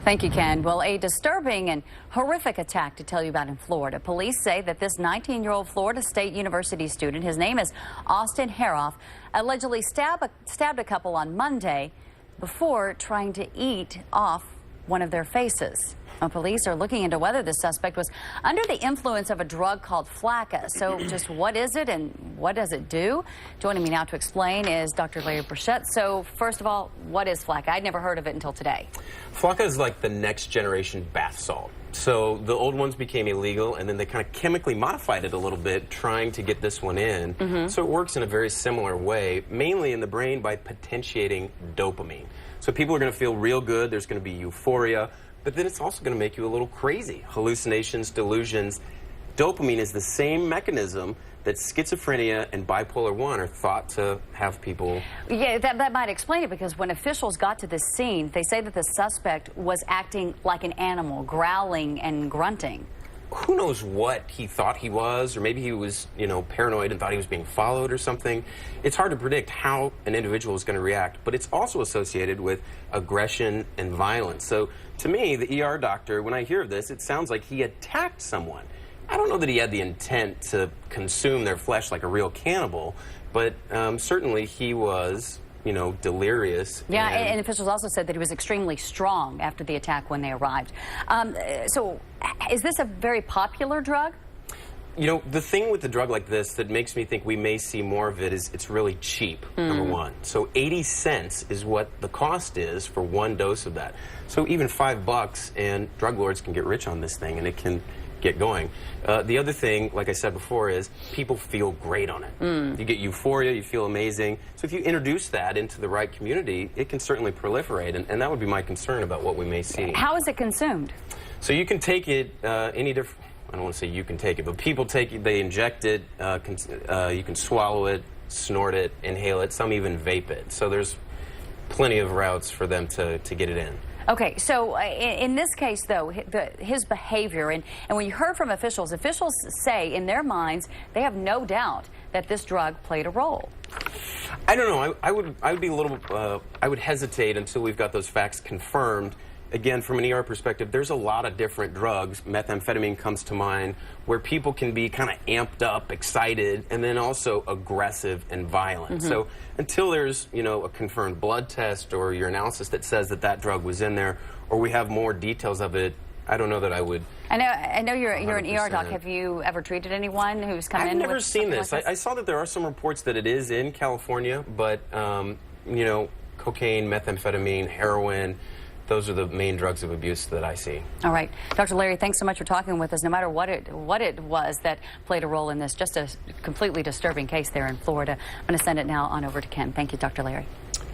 Thank you, Ken. Well, a disturbing and horrific attack to tell you about in Florida. Police say that this 19-year-old Florida State University student, his name is Austin Haroff, allegedly stabbed a couple on Monday before trying to eat off one of their faces. Police are looking into whether the suspect was under the influence of a drug called Flakka. So just what is it and what does it do? Joining me now to explain is Dr. Larry Burchett. So first of all, what is Flakka? I'd never heard of it until today. Flakka is like the next generation bath salt. So the old ones became illegal, and then they kind of chemically modified it a little bit, trying to get this one in. So it works in a very similar way, mainly in the brain by potentiating dopamine. So people are going to feel real good. There's going to be euphoria. But then it's also going to make you a little crazy. Hallucinations, delusions. Dopamine is the same mechanism that schizophrenia and bipolar 1 are thought to have people. Yeah, that might explain it, because when officials got to this scene, they say that the suspect was acting like an animal, growling and grunting. Who knows what he thought he was, or maybe he was, paranoid and thought he was being followed or something. It's hard to predict how an individual is going to react, but it's also associated with aggression and violence. So to me, the ER doctor, when I hear of this, it sounds like he attacked someone. I don't know that he had the intent to consume their flesh like a real cannibal, but certainly he was, delirious. Yeah, and officials also said that he was extremely strong after the attack when they arrived. So is this a very popular drug? The thing with a drug like this that makes me think we may see more of it is it's really cheap, number one. So 80 cents is what the cost is for one dose of that. So even $5, and drug lords can get rich on this thing, and it can get going. The other thing, like I said before, is people feel great on it. You get euphoria, you feel amazing. So if you introduce that into the right community, it can certainly proliferate, and that would be my concern about what we may see. How is it consumed? So you can take it any different. I don't want to say you can take it, but people take it, they inject it, you can swallow it, snort it, inhale it, some even vape it. So there's plenty of routes for them to get it in. Okay, so in this case, though, his behavior, and when you heard from officials say in their minds they have no doubt that this drug played a role. I don't know. I would be a little. I would hesitate until we've got those facts confirmed. Again, from an ER perspective, there's a lot of different drugs. Methamphetamine comes to mind, where people can be kind of amped up, excited, and then also aggressive and violent. So until there's, a confirmed blood test or your analysis that says that that drug was in there, or we have more details of it, I don't know that I would. I know you're an ER doc. Have you ever treated anyone who's come in? I've never seen this. I saw that there are some reports that it is in California, but cocaine, methamphetamine, heroin. Those are the main drugs of abuse that I see. All right. Dr. Larry, thanks so much for talking with us. No matter what it was that played a role in this, just a completely disturbing case there in Florida. I'm going to send it now on over to Ken. Thank you, Dr. Larry.